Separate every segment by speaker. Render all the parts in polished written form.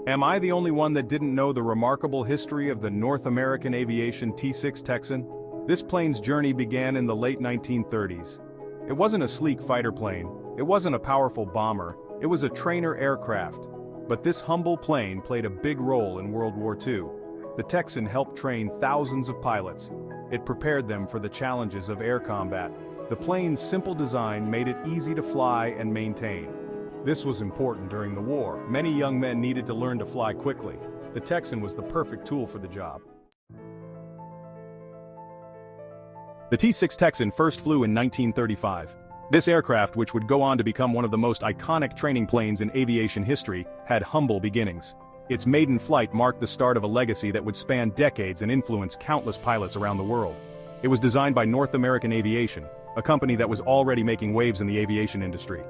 Speaker 1: Am I the only one that didn't know the remarkable history of the North American aviation T-6 Texan? This plane's journey began in the late 1930s. It wasn't a sleek fighter plane, it wasn't a powerful bomber, it was a trainer aircraft. But this humble plane played a big role in World War II. The Texan helped train thousands of pilots. It prepared them for the challenges of air combat. The plane's simple design made it easy to fly and maintain. This was important during the war. Many young men needed to learn to fly quickly. The Texan was the perfect tool for the job. The T-6 Texan first flew in 1935. This aircraft, which would go on to become one of the most iconic training planes in aviation history, had humble beginnings. Its maiden flight marked the start of a legacy that would span decades and influence countless pilots around the world. It was designed by North American Aviation, a company that was already making waves in the aviation industry.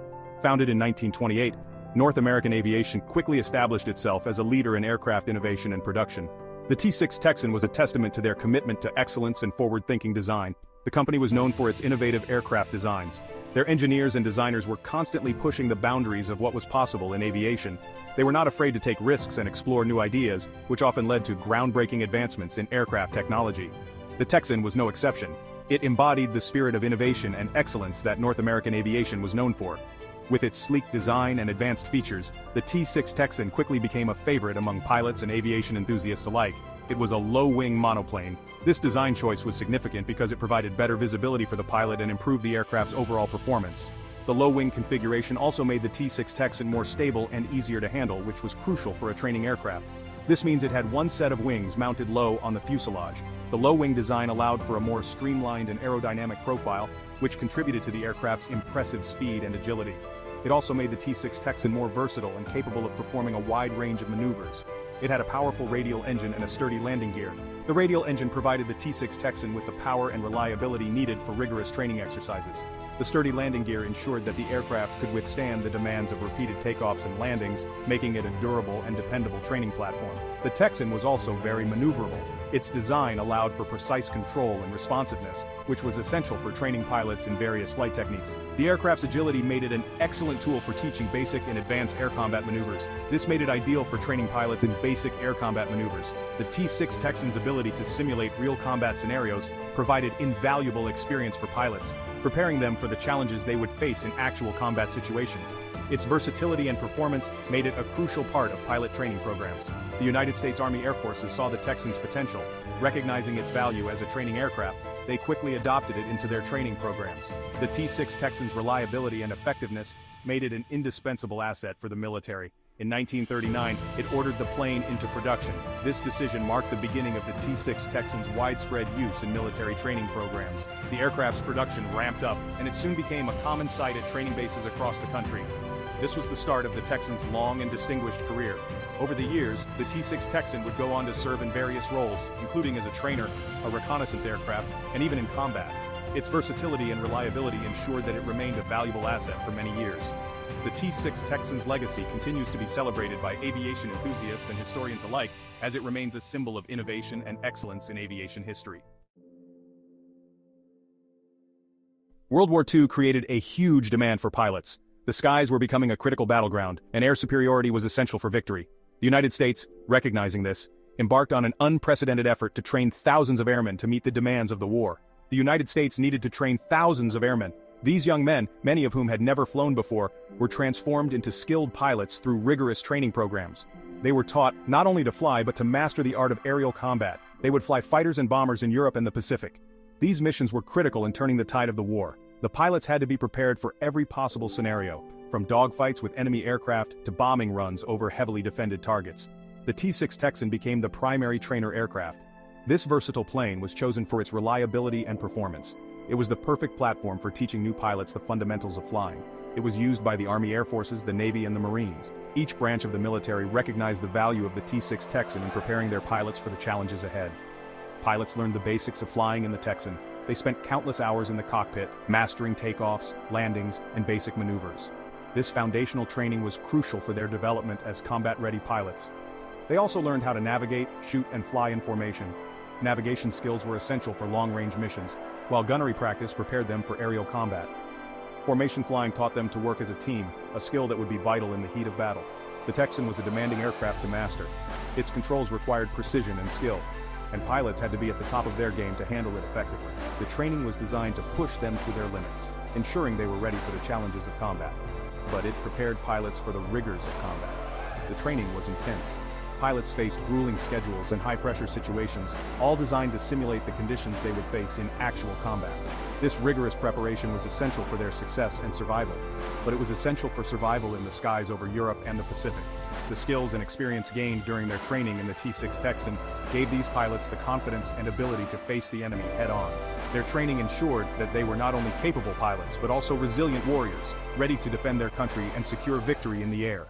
Speaker 1: Founded in 1928, North American Aviation quickly established itself as a leader in aircraft innovation and production. The T-6 Texan was a testament to their commitment to excellence and forward-thinking design. The company was known for its innovative aircraft designs. Their engineers and designers were constantly pushing the boundaries of what was possible in aviation. They were not afraid to take risks and explore new ideas, which often led to groundbreaking advancements in aircraft technology. The Texan was no exception. It embodied the spirit of innovation and excellence that North American Aviation was known for. With its sleek design and advanced features, the T-6 Texan quickly became a favorite among pilots and aviation enthusiasts alike. It was a low-wing monoplane. This design choice was significant because it provided better visibility for the pilot and improved the aircraft's overall performance. The low-wing configuration also made the T-6 Texan more stable and easier to handle, which was crucial for a training aircraft. This means it had one set of wings mounted low on the fuselage. The low-wing design allowed for a more streamlined and aerodynamic profile, which contributed to the aircraft's impressive speed and agility. It also made the T-6 Texan more versatile and capable of performing a wide range of maneuvers. It had a powerful radial engine and a sturdy landing gear. The radial engine provided the T-6 Texan with the power and reliability needed for rigorous training exercises. The sturdy landing gear ensured that the aircraft could withstand the demands of repeated takeoffs and landings, making it a durable and dependable training platform. The Texan was also very maneuverable. Its design allowed for precise control and responsiveness, which was essential for training pilots in various flight techniques. The aircraft's agility made it an excellent tool for teaching basic and advanced air combat maneuvers. This made it ideal for training pilots in basic air combat maneuvers. The T-6 Texan's ability to simulate real combat scenarios provided invaluable experience for pilots, preparing them for the challenges they would face in actual combat situations. Its versatility and performance made it a crucial part of pilot training programs. The United States Army Air Forces saw the Texan's potential. Recognizing its value as a training aircraft, they quickly adopted it into their training programs. The T-6 Texan's reliability and effectiveness made it an indispensable asset for the military. In 1939, it ordered the plane into production. This decision marked the beginning of the T-6 Texan's widespread use in military training programs. The aircraft's production ramped up, and it soon became a common sight at training bases across the country. This was the start of the Texan's long and distinguished career. Over the years, the T-6 Texan would go on to serve in various roles, including as a trainer, a reconnaissance aircraft, and even in combat. Its versatility and reliability ensured that it remained a valuable asset for many years. The T-6 Texan's legacy continues to be celebrated by aviation enthusiasts and historians alike, as it remains a symbol of innovation and excellence in aviation history. World War II created a huge demand for pilots. The skies were becoming a critical battleground, and air superiority was essential for victory. The United States, recognizing this, embarked on an unprecedented effort to train thousands of airmen to meet the demands of the war. The United States needed to train thousands of airmen. These young men, many of whom had never flown before, were transformed into skilled pilots through rigorous training programs. They were taught not only to fly but to master the art of aerial combat. They would fly fighters and bombers in Europe and the Pacific. These missions were critical in turning the tide of the war. The pilots had to be prepared for every possible scenario, from dogfights with enemy aircraft to bombing runs over heavily defended targets. The T-6 Texan became the primary trainer aircraft. This versatile plane was chosen for its reliability and performance. It was the perfect platform for teaching new pilots the fundamentals of flying. It was used by the Army Air Forces, the Navy, and the Marines. Each branch of the military recognized the value of the T-6 Texan in preparing their pilots for the challenges ahead. Pilots learned the basics of flying in the Texan. They spent countless hours in the cockpit, mastering takeoffs, landings, and basic maneuvers. This foundational training was crucial for their development as combat-ready pilots. They also learned how to navigate, shoot, and fly in formation. Navigation skills were essential for long-range missions, while gunnery practice prepared them for aerial combat. Formation flying taught them to work as a team, a skill that would be vital in the heat of battle. The Texan was a demanding aircraft to master. Its controls required precision and skill, and pilots had to be at the top of their game to handle it effectively. The training was designed to push them to their limits, ensuring they were ready for the challenges of combat. But it prepared pilots for the rigors of combat. The training was intense. Pilots faced grueling schedules and high-pressure situations, all designed to simulate the conditions they would face in actual combat. This rigorous preparation was essential for their success and survival, but it was essential for survival in the skies over Europe and the Pacific. The skills and experience gained during their training in the T-6 Texan gave these pilots the confidence and ability to face the enemy head-on. Their training ensured that they were not only capable pilots but also resilient warriors, ready to defend their country and secure victory in the air.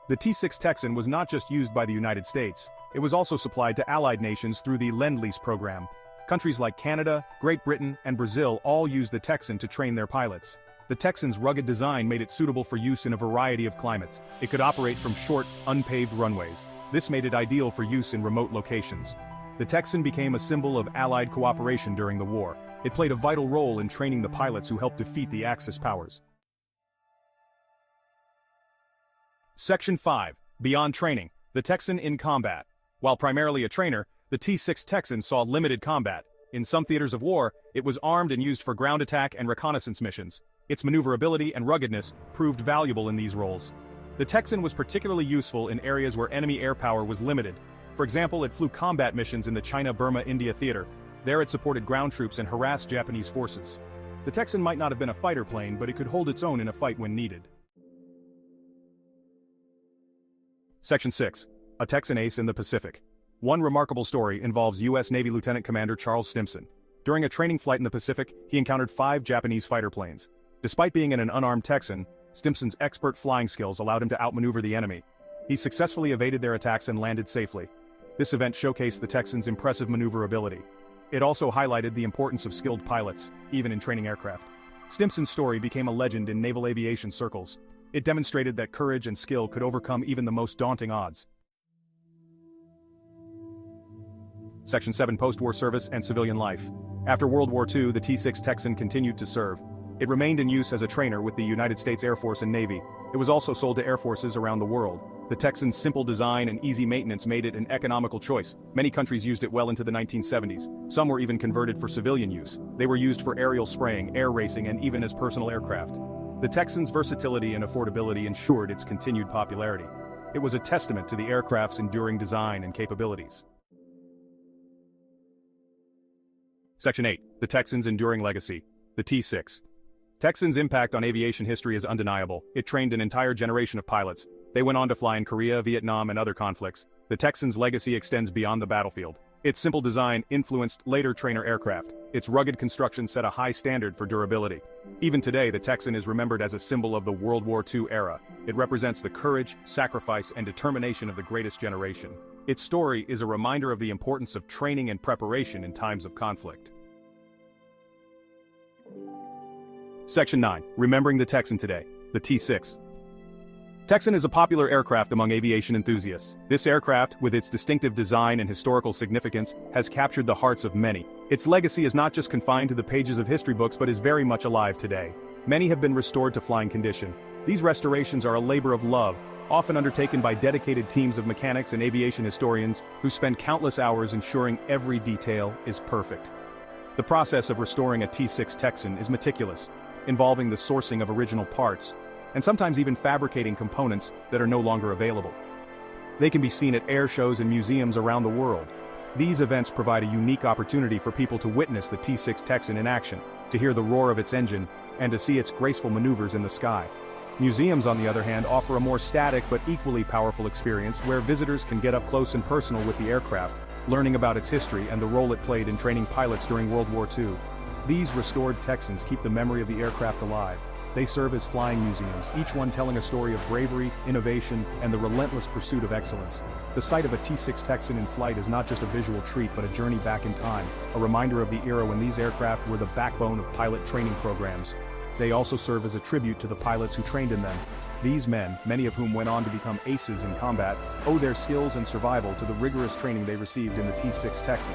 Speaker 1: The T-6 Texan was not just used by the United States, it was also supplied to allied nations through the Lend-Lease program. Countries like Canada, Great Britain, and Brazil all used the Texan to train their pilots. The Texan's rugged design made it suitable for use in a variety of climates. It could operate from short, unpaved runways. This made it ideal for use in remote locations. The Texan became a symbol of Allied cooperation during the war. It played a vital role in training the pilots who helped defeat the Axis powers. Section 5. Beyond training, the Texan in combat. While primarily a trainer, the T-6 Texan saw limited combat. In some theaters of war, it was armed and used for ground attack and reconnaissance missions. Its maneuverability and ruggedness proved valuable in these roles. The Texan was particularly useful in areas where enemy air power was limited. For example, it flew combat missions in the China-Burma-India theater. There it supported ground troops and harassed Japanese forces. The Texan might not have been a fighter plane, but it could hold its own in a fight when needed. Section 6. A Texan ace in the Pacific. One remarkable story involves U.S. Navy Lieutenant Commander Charles Stimson. During a training flight in the Pacific, he encountered 5 Japanese fighter planes. Despite being in an unarmed Texan, Stimson's expert flying skills allowed him to outmaneuver the enemy. He successfully evaded their attacks and landed safely. This event showcased the Texan's impressive maneuverability. It also highlighted the importance of skilled pilots, even in training aircraft. Stimson's story became a legend in naval aviation circles. It demonstrated that courage and skill could overcome even the most daunting odds. Section 7. Post-war service and civilian life. After World War II, the T-6 Texan continued to serve. It remained in use as a trainer with the United States Air Force and Navy. It was also sold to air forces around the world. The Texan's simple design and easy maintenance made it an economical choice. Many countries used it well into the 1970s. Some were even converted for civilian use. They were used for aerial spraying, air racing, and even as personal aircraft. The Texan's versatility and affordability ensured its continued popularity. It was a testament to the aircraft's enduring design and capabilities. Section 8. The Texan's enduring legacy. The T-6. Texan's impact on aviation history is undeniable. It trained an entire generation of pilots. They went on to fly in Korea, Vietnam, and other conflicts. The Texan's legacy extends beyond the battlefield. Its simple design influenced later trainer aircraft. Its rugged construction set a high standard for durability. Even today, the Texan is remembered as a symbol of the World War II era. It represents the courage, sacrifice, and determination of the greatest generation. Its story is a reminder of the importance of training and preparation in times of conflict. Section 9. Remembering the Texan today. The T-6. Texan is a popular aircraft among aviation enthusiasts. This aircraft, with its distinctive design and historical significance, has captured the hearts of many. Its legacy is not just confined to the pages of history books but is very much alive today. Many have been restored to flying condition. These restorations are a labor of love, often undertaken by dedicated teams of mechanics and aviation historians who spend countless hours ensuring every detail is perfect. The process of restoring a T-6 Texan is meticulous, involving the sourcing of original parts, and sometimes even fabricating components that are no longer available. They can be seen at air shows and museums around the world. These events provide a unique opportunity for people to witness the T-6 Texan in action, to hear the roar of its engine, and to see its graceful maneuvers in the sky. Museums, on the other hand, offer a more static but equally powerful experience where visitors can get up close and personal with the aircraft, learning about its history and the role it played in training pilots during World War II. These restored Texans keep the memory of the aircraft alive. They serve as flying museums, each one telling a story of bravery, innovation, and the relentless pursuit of excellence. The sight of a T-6 Texan in flight is not just a visual treat but a journey back in time, a reminder of the era when these aircraft were the backbone of pilot training programs. They also serve as a tribute to the pilots who trained in them. These men, many of whom went on to become aces in combat, owe their skills and survival to the rigorous training they received in the T-6 Texan.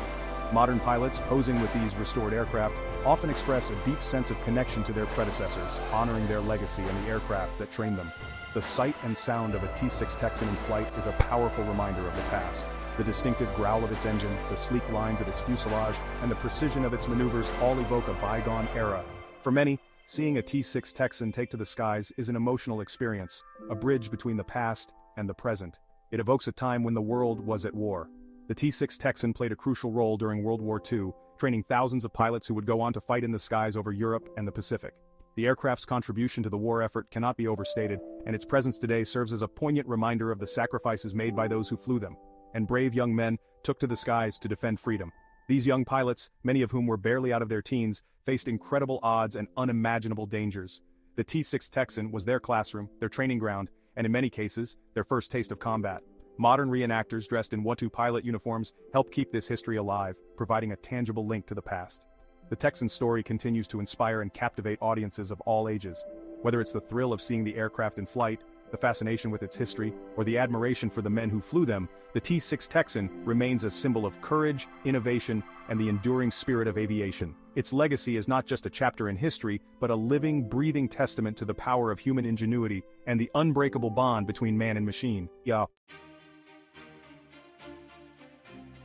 Speaker 1: Modern pilots, posing with these restored aircraft, often express a deep sense of connection to their predecessors, honoring their legacy and the aircraft that trained them. The sight and sound of a T-6 Texan in flight is a powerful reminder of the past. The distinctive growl of its engine, the sleek lines of its fuselage, and the precision of its maneuvers all evoke a bygone era. For many, seeing a T-6 Texan take to the skies is an emotional experience, a bridge between the past and the present. It evokes a time when the world was at war. The T-6 Texan played a crucial role during World War II, training thousands of pilots who would go on to fight in the skies over Europe and the Pacific. The aircraft's contribution to the war effort cannot be overstated, and its presence today serves as a poignant reminder of the sacrifices made by those who flew them. And brave young men took to the skies to defend freedom. These young pilots, many of whom were barely out of their teens, faced incredible odds and unimaginable dangers. The T-6 Texan was their classroom, their training ground, and in many cases, their first taste of combat. Modern reenactors dressed in WWII pilot uniforms help keep this history alive, providing a tangible link to the past. The Texan's story continues to inspire and captivate audiences of all ages. Whether it's the thrill of seeing the aircraft in flight, the fascination with its history, or the admiration for the men who flew them, the T-6 Texan remains a symbol of courage, innovation, and the enduring spirit of aviation. Its legacy is not just a chapter in history, but a living, breathing testament to the power of human ingenuity and the unbreakable bond between man and machine.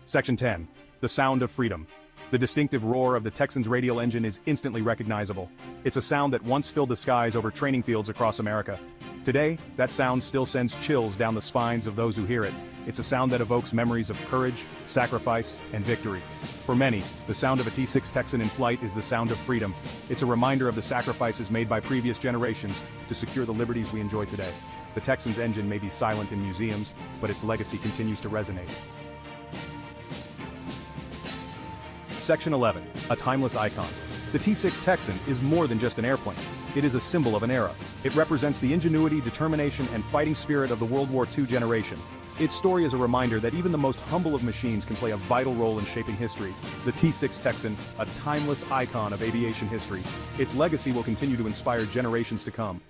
Speaker 1: Section 10. The Sound of Freedom. The distinctive roar of the Texan's radial engine is instantly recognizable. It's a sound that once filled the skies over training fields across America. Today, that sound still sends chills down the spines of those who hear it. It's a sound that evokes memories of courage, sacrifice, and victory. For many, the sound of a T-6 Texan in flight is the sound of freedom. It's a reminder of the sacrifices made by previous generations to secure the liberties we enjoy today. The Texan's engine may be silent in museums, but its legacy continues to resonate. Section 11. A timeless icon. The T-6 Texan is more than just an airplane. It is a symbol of an era. It represents the ingenuity, determination, and fighting spirit of the World War II generation. Its story is a reminder that even the most humble of machines can play a vital role in shaping history. The T-6 Texan, a timeless icon of aviation history. Its legacy will continue to inspire generations to come.